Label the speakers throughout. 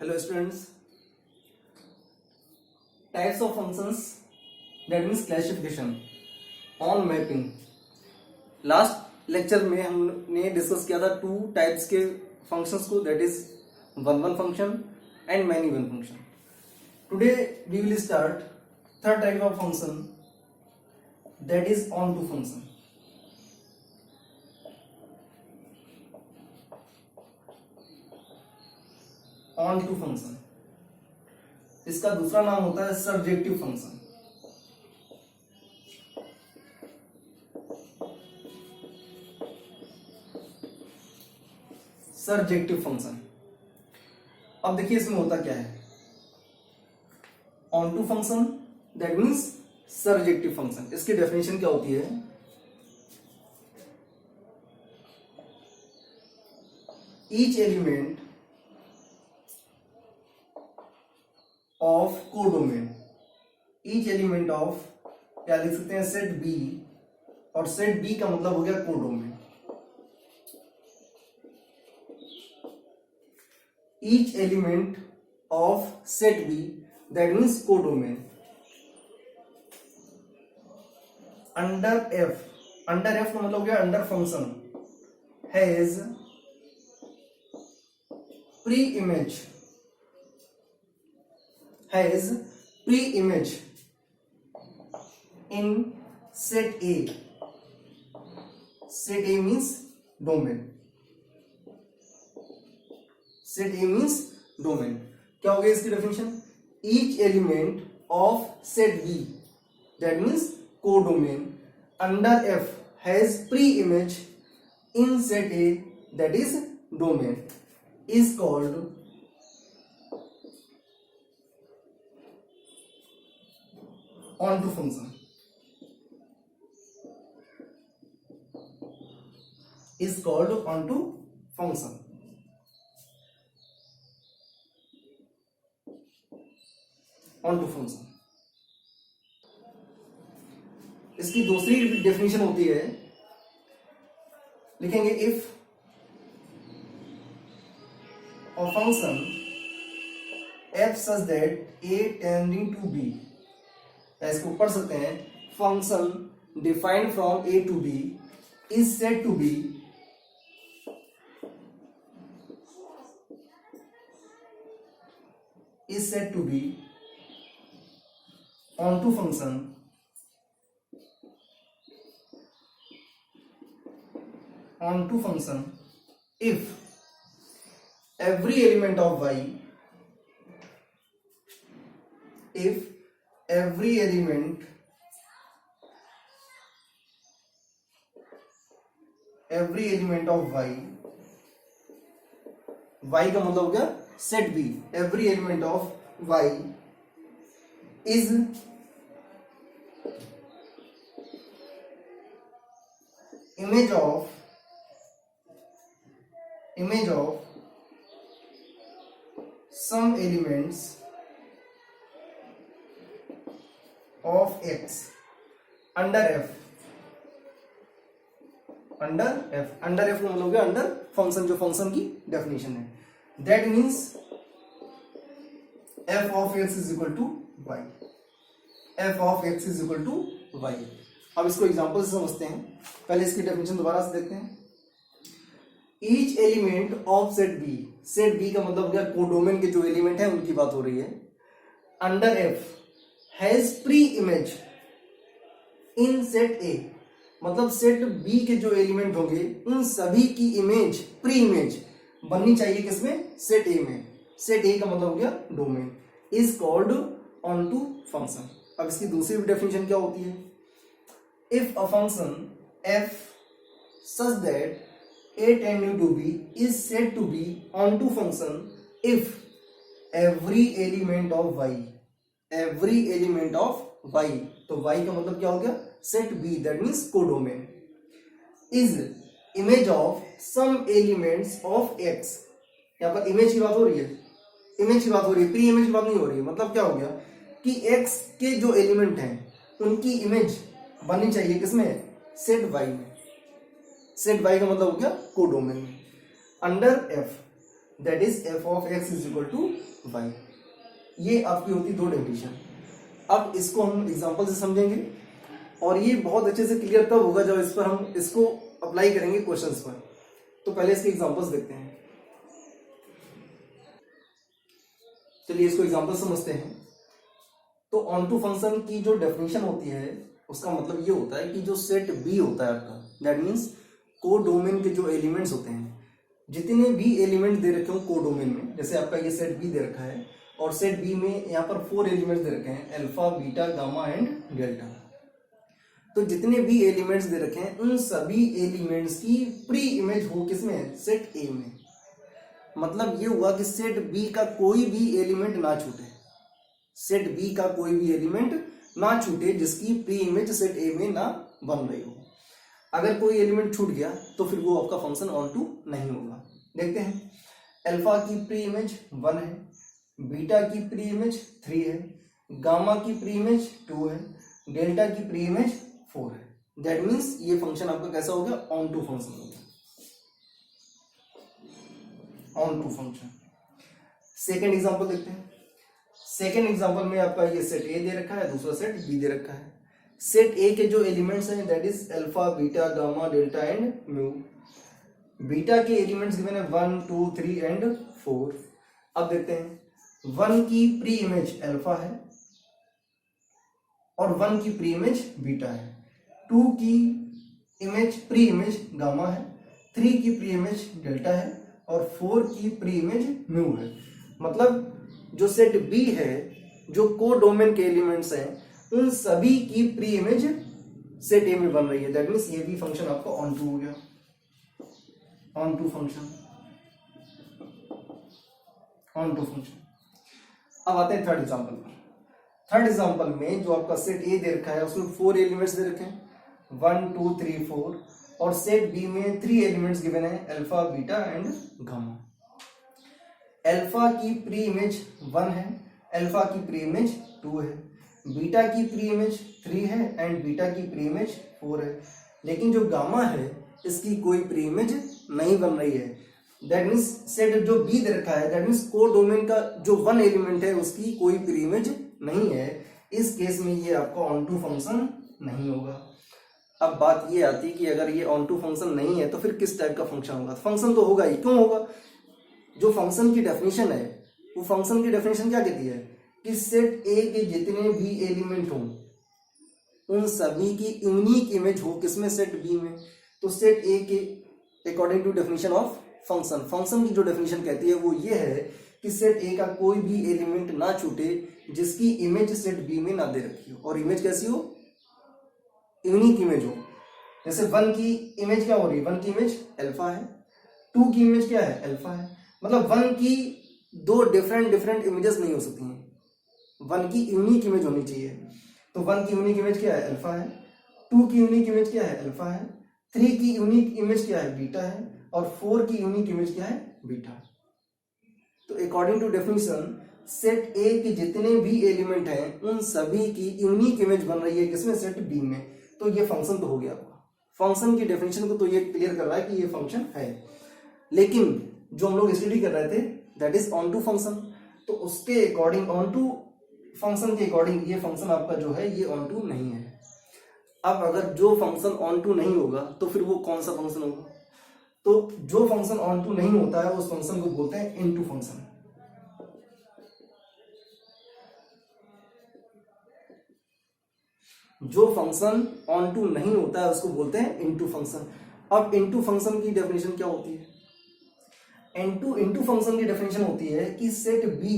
Speaker 1: Hello students, types of functions, that means classification on mapping. Last lecture में हमने discuss किया था two types के फंक्शंस को, that is one function and many one function. Today we will start third type of function, that is onto function. Onto function, इसका दूसरा नाम होता है सर्जेक्टिव फंक्शन. Surjective function. अब देखिए इसमें होता क्या है. Onto function that means surjective function. इसकी डेफिनेशन क्या होती है? Each element of codomain, each element of, क्या लिख सकते हैं, सेट बी, और सेट बी का मतलब हो गया codomain. Each element of set B that means codomain under F, under F का मतलब हो गया under function, has pre image, has pre-image in set A. Set A means domain. Set A means domain. क्या हो गया इसकी definition? Each element of set B, that means codomain, under F has pre-image in set A, that is domain, is called onto function. Is called onto function. onto function. इसकी दूसरी definition होती है, लिखेंगे if a function f such that a tending to b, इसको पढ़ सकते हैं, function defined from A to B is said to be onto function if every element of Y, if every element of y, y का मतलब हो गया set b, every element of y is image of some elements of x under f. Under f का मतलब हो गया under function, जो function की डेफिनेशन है. That means f of x is equal to y, f of x is equal to y. अब इसको example से समझते हैं. पहले इसकी डेफिनेशन दोबारा से देखते हैं. Each element of set B, set B का मतलब हो गया कोडोमेन के जो एलिमेंट है उनकी बात हो रही है. Under f has pre image in set ए, मतलब सेट बी के जो एलिमेंट होंगे उन सभी की इमेज, प्री इमेज बननी चाहिए किसमें? सेट ए में. सेट ए का मतलब हो गया domain. Is called onto function. अब इसकी दूसरी डेफिनेशन क्या होती है? If a function F such that A tending to B is said to be onto function if every element of Y, every element of y, तो y का मतलब क्या हो गया? Set b, that means codomain, is image of some elements of x. यहां पर image की बात हो रही है, प्री इमेज की बात नहीं हो रही है. मतलब क्या हो गया कि x के जो एलिमेंट हैं उनकी इमेज बननी चाहिए किसमें? सेट y में. सेट y का मतलब हो गया कोडोमेन में. Under f that is F of X is equal to Y. ये आपकी होती दो डेफिनेशन। अब इसको हम एग्जांपल से समझेंगे और ये बहुत अच्छे से क्लियर तब होगा जब इस पर हम इसको अप्लाई करेंगे क्वेश्चंस पर। तो पहले इसके एग्जांपल्स देखते हैं। चलिए इसको एग्जांपल समझते हैं। तो ऑन टू फंक्शन की जो डेफिनेशन होती है उसका मतलब ये होता है कि जो सेट बी होता है आपका, दैट मीन्स को डोमेन के जो एलिमेंट्स होते हैं, जितने भी एलिमेंट दे रखे हो को डोमेन में, जैसे आपका ये सेट बी दे रखा है और सेट बी में यहाँ पर 4 एलिमेंट्स दे रखे हैं, alpha, beta, gamma and delta. तो जितने भी एलिमेंट्स दे रखे हैं उन सभी एलिमेंट्स की प्री इमेज हो किसमें, सेट ए में। मतलब ये हुआ कि सेट बी का कोई भी एलिमेंट ना छूटे, सेट बी का कोई भी एलिमेंट ना छूटे जिसकी प्री इमेज सेट ए में ना बन रही हो। अगर कोई एलिमेंट छूट गया तो फिर वो आपका फंक्शन ऑन टू नहीं होगा। देखते हैं, अल्फा की प्री इमेज 1 है, बीटा की प्री इमेज 3 है, गामा की प्री इमेज 2 है, डेल्टा की प्री इमेज 4 है। दैट मीन्स ये फंक्शन आपका कैसा हो गया, ऑन टू फंक्शन हो गया, onto function. Second example देखते हैं। सेकेंड एग्जांपल में आपका ये सेट ए दे रखा है, दूसरा सेट बी दे रखा है। सेट ए के जो एलिमेंट्स हैं that is alpha, beta, gamma, delta and mu. Beta के एलिमेंट्स गिवन है 1, 2, 3 एंड 4। अब देखते हैं, 1 की प्री इमेज अल्फा है और 1 की प्री इमेज बीटा है, 2 की इमेज प्री इमेज गामा है, 3 की प्री इमेज डेल्टा है और 4 की प्री इमेज म्यू है। मतलब जो सेट बी है, जो को डोमेन के एलिमेंट्स हैं, उन सभी की प्री इमेज सेट ए में बन रही है। दैट मीन्स ये भी फंक्शन आपका ऑन टू हो गया, onto function, onto function. अब आते हैं थर्ड एग्जांपल पर। थर्ड एग्जांपल में जो आपका सेट ए दे रखा है उसमें 4 एलिमेंट्स दे रखे हैं, 1, 2, 3, 4, और सेट बी में 3 एलिमेंट्स गिवन है, alpha, beta and gamma. Alpha की प्री इमेज 1 है, अल्फा की प्री इमेज 2 है, बीटा की प्री इमेज 3 है एंड बीटा की प्री इमेज 4 है। लेकिन जो गामा है इसकी कोई प्री इमेज नहीं बन रही है। दैट मीन्स सेट जो बी दे रखा है, दैट मीन्स को डोमेन का जो 1 एलिमेंट है उसकी कोई प्री इमेज नहीं है। इस केस में ये आपका ऑन टू फंक्शन नहीं होगा। अब बात ये आती है कि अगर ये ऑन टू फंक्शन नहीं है तो फिर किस टाइप का फंक्शन होगा। फंक्शन तो होगा ही, क्यों होगा, जो फंक्शन की डेफिनेशन है वो फंक्शन की डेफिनेशन क्या कहती है कि सेट ए के जितने भी एलिमेंट हों उन सभी की यूनिक इमेज हो किसमें, सेट बी में। तो सेट ए के according to definition of function, function की जो डेफिनेशन कहती है वो ये है कि सेट ए का कोई भी एलिमेंट ना छूटे जिसकी इमेज सेट बी में ना दे रखी हो, और इमेज कैसी हो, यूनिक इमेज हो। जैसे 1 की इमेज क्या हो रही है, 1 की इमेज अल्फा है, 2 की इमेज क्या है, अल्फा है। मतलब 1 की 2 डिफरेंट इमेजेस नहीं हो सकती हैं, 1 की यूनिक इमेज होनी चाहिए। तो 1 की यूनिक इमेज क्या है, अल्फा है, 2 की यूनिक इमेज क्या है, अल्फा है, 3 की यूनिक इमेज क्या है, बीटा है, और 4 की यूनिक इमेज क्या है, बीटा। तो according to definition set A के जितने भी एलिमेंट हैं उन सभी की यूनिक इमेज बन रही है किसमें, सेट बी में। तो ये फंक्शन तो हो गया आपका। फंक्शन की डेफिनेशन को तो ये क्लियर कर रहा है कि ये फंक्शन है। लेकिन जो हम लोग स्टडी कर रहे थे that is onto function, तो उसके अकॉर्डिंग ऑन टू फंक्शन के अकॉर्डिंग ये फंक्शन आपका जो है ये ऑन टू नहीं है। अब अगर जो फंक्शन ऑन टू नहीं होगा तो फिर वो कौन सा फंक्शन होगा, तो जो फंक्शन ऑन टू नहीं होता है उस फंक्शन को बोलते हैं इनटू फंक्शन। जो फंक्शन ऑन टू नहीं होता है उसको बोलते हैं इनटू फंक्शन। अब इनटू फंक्शन की डेफिनेशन क्या होती है, इनटू फंक्शन की डेफिनेशन होती है कि set B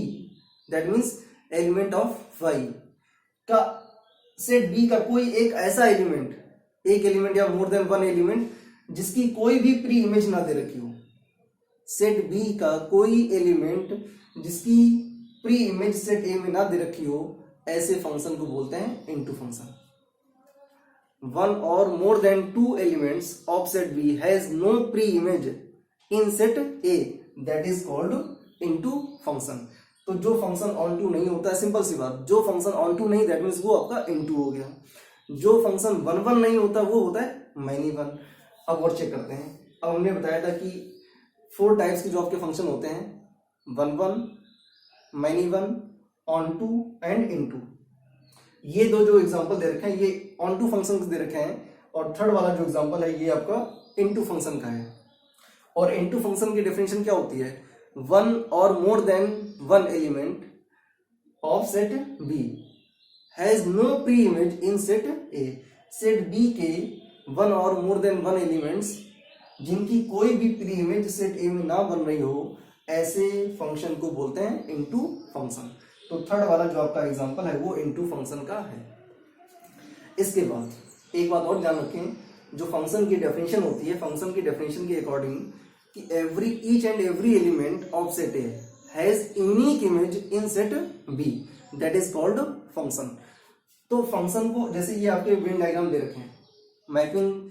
Speaker 1: that means element of Y का, सेट बी का कोई एक ऐसा एलिमेंट, एक एलिमेंट या मोर देन 1 एलिमेंट जिसकी कोई भी प्री इमेज ना दे रखी हो। सेट बी का कोई एलिमेंट जिसकी प्री इमेज सेट ए में ना दे रखी हो, ऐसे फंक्शन को बोलते हैं into function. 1 or more than 2 elements of set B has no pre-image in set A, that is called into function। तो जो फंक्शन ऑन टू नहीं होता है, सिंपल सी बात, जो फंक्शन ऑन टू नहीं दैट मीन्स वो आपका इनटू हो गया। जो फंक्शन 1 नहीं होता वो होता है मैनी 1। अब और चेक करते हैं। अब हमने बताया था कि 4 टाइप्स के जो आपके फंक्शन होते हैं, 1 1, many 1, onto and into. ये दो जो एग्जांपल दे रखे हैं ये ऑन टू फंक्शन दे रखे हैं, और थर्ड वाला जो एग्जांपल है ये आपका इनटू फंक्शन का है। और इनटू फंक्शन की डेफिनेशन क्या होती है, 1 और more than 1 element of set B has no pre image in set A. Set B के 1 और मोर देन 1 एलिमेंट्स जिनकी कोई भी प्री इमेज सेट ए में ना बन रही हो, ऐसे फंक्शन को बोलते हैं इनटू फंक्शन। तो थर्ड वाला जो आपका एग्जांपल है वो इनटू फंक्शन का है। इसके बाद एक बात और ध्यान रखें, जो फंक्शन की डेफिनेशन होती है, फंक्शन की डेफिनेशन के अकॉर्डिंग कि each and every element of set A has unique image in set B, that is called function. तो फंक्शन को, जैसे ये आपके वेन डायग्राम दे रखे हैं, मैपिंग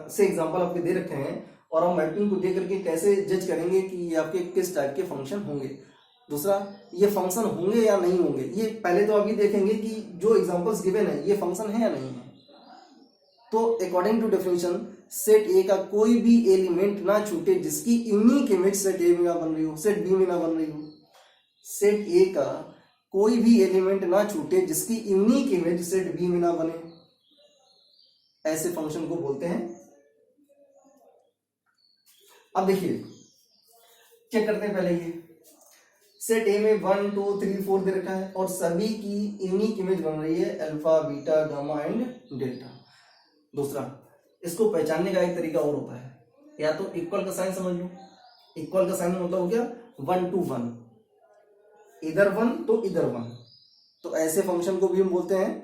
Speaker 1: से एग्जांपल आपके दे रखे हैं, और हम मैपिंग को देख करके कैसे जज करेंगे कि ये आपके किस टाइप के फंक्शन होंगे। दूसरा, ये फंक्शन होंगे या नहीं होंगे, ये पहले तो आप ये देखेंगे कि जो एग्जांपल्स गिवन है ये फंक्शन है या नहीं है। तो according to definition, set A का कोई भी एलिमेंट ना छूटे जिसकी यूनिक इमेज सेट ए में ना बन रही हो, सेट बी में ना बन रही हो। सेट ए का कोई भी एलिमेंट ना छूटे जिसकी यूनिक इमेज सेट बी में ना बने, ऐसे फंक्शन को बोलते हैं। अब देखिए, चेक करते हैं पहले ये सेट ए में 1 2 3 4 दे रखा है और सभी की यूनिक इमेज बन रही है alpha, beta, gamma and delta. दूसरा, इसको पहचानने का एक तरीका और होता है, या तो इक्वल का साइन समझ लो। इक्वल का साइन मतलब हो गया 1 to 1, इधर 1 तो इधर 1। तो ऐसे फंक्शन को भी हम बोलते हैं,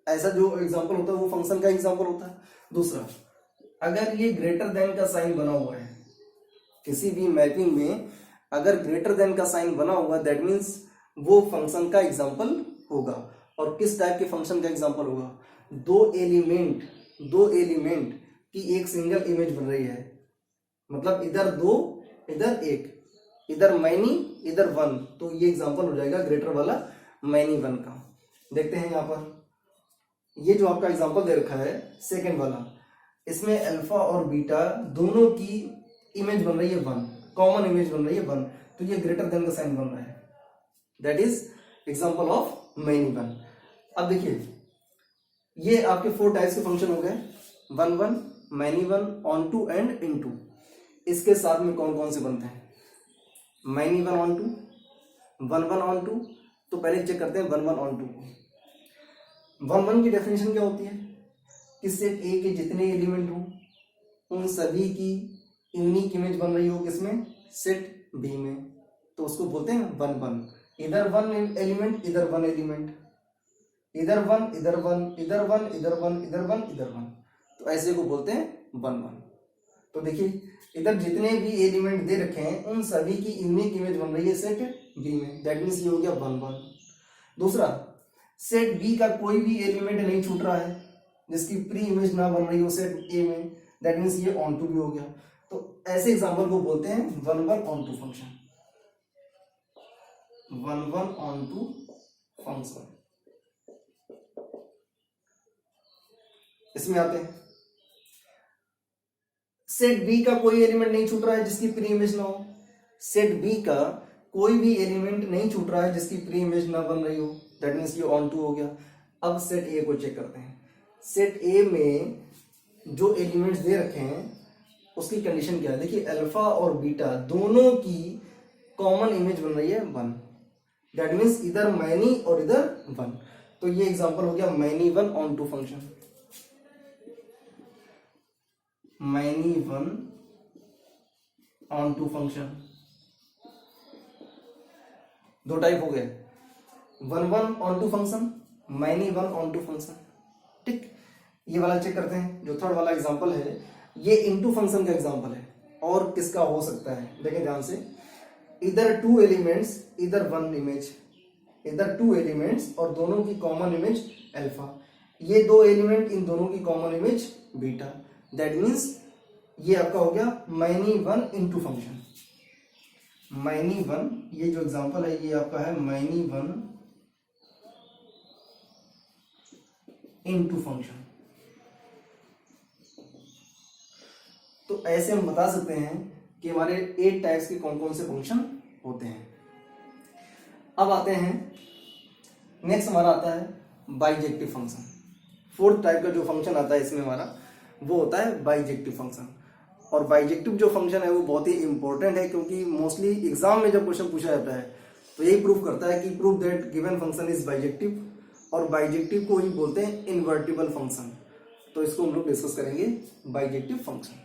Speaker 1: ऐसा जो एग्जांपल होता है वो फंक्शन का एग्जांपल होता है। दूसरा, अगर ये ग्रेटर देन का साइन बना हुआ है किसी भी मैपिंग में, अगर ग्रेटर देन का साइन बना हुआ, दैट मीन्स वो फंक्शन का एग्जांपल होगा। और किस टाइप के फंक्शन का एग्जांपल होगा, दो एलिमेंट की एक सिंगल इमेज बन रही है, मतलब इधर 2 इधर 1, इधर मैनी इधर 1, तो ये एग्जांपल हो जाएगा ग्रेटर वाला मैनी 1 का। देखते हैं यहाँ पर ये जो आपका एग्जांपल दे रखा है सेकंड वाला, इसमें अल्फा और बीटा दोनों की इमेज बन रही है 1, कॉमन इमेज बन रही है 1, तो ये ग्रेटर देन का साइन बन रहा है, that is example of many 1। अब देखिए, ये आपके 4 टाइप्स के फंक्शन हो गए, 1 1, many 1, onto and into. इसके साथ में कौन कौन से बनते हैं, many 1 onto, 1 1 onto. तो पहले चेक करते हैं 1 1 ऑन टू को। 1 1 की डेफिनेशन क्या होती है कि सेट ए के जितने एलिमेंट हो उन सभी की यूनिक इमेज बन रही हो किसमें, सेट बी में, तो उसको बोलते हैं 1 1। इधर 1 एलिमेंट इधर 1 एलिमेंट, इधर 1 इधर 1 इधर 1 इधर 1 इधर 1 इधर 1, तो ऐसे को बोलते हैं 1 1। तो देखिए, इधर जितने भी एलिमेंट दे रखे हैं उन सभी की यूनिक इमेज बन रही है सेट बी में, दैट मीन्स ये हो गया 1 1। दूसरा, सेट बी का कोई भी एलिमेंट नहीं छूट रहा है जिसकी प्री इमेज ना बन रही हो सेट ए में, दैट मीन्स ये ऑन टू भी हो गया। तो ऐसे एग्जांपल को बोलते हैं 1 1 onto function, 1 1 onto function. इसमें आते हैं, सेट बी का कोई एलिमेंट नहीं छूट रहा है जिसकी प्री इमेज ना हो, सेट बी का कोई भी एलिमेंट नहीं छूट रहा है जिसकी प्री इमेज ना बन रही हो, दैट मीन्स ये ऑन टू हो गया। अब सेट ए को चेक करते हैं, सेट ए में जो एलिमेंट्स दे रखे हैं उसकी कंडीशन क्या है। देखिए, अल्फा और बीटा दोनों की कॉमन इमेज बन रही है 1, दैट मीन्स इधर मैनी और इधर 1, तो ये एग्जांपल हो गया many 1 onto function. Many 1 onto function, दो टाइप हो गए, 1 1 onto function, many 1 onto function. ठीक, ये वाला चेक करते हैं। जो थर्ड वाला एग्जांपल है ये इनटू फंक्शन का एग्जांपल है, और किसका हो सकता है देखें ध्यान से, इधर 2 एलिमेंट्स इधर 1 इमेज, इधर 2 एलिमेंट्स और दोनों की कॉमन इमेज अल्फा, ये 2 एलिमेंट इन दोनों की common image beta, that means ये आपका हो गया मैनी 1 इनटू फंक्शन। मैनी 1, ये जो एग्जांपल है ये आपका है मैनी 1 इनटू फंक्शन। तो ऐसे हम बता सकते हैं कि हमारे 8 टाइप्स के कौन कौन से फंक्शन होते हैं। अब आते हैं नेक्स्ट, हमारा आता है बाइजेक्टिव फंक्शन। 4th टाइप का जो फंक्शन आता है इसमें हमारा वो होता है बाइजेक्टिव फंक्शन। और बाइजेक्टिव जो फंक्शन है वो बहुत ही इंपॉर्टेंट है, क्योंकि मोस्टली एग्जाम में जब क्वेश्चन पूछा जाता है तो यही प्रूफ करता है कि proof that given function is bijective, और बाइजेक्टिव को ही बोलते हैं इन्वर्टिबल फंक्शन। तो इसको हम लोग डिस्कस करेंगे, बाइजेक्टिव फंक्शन।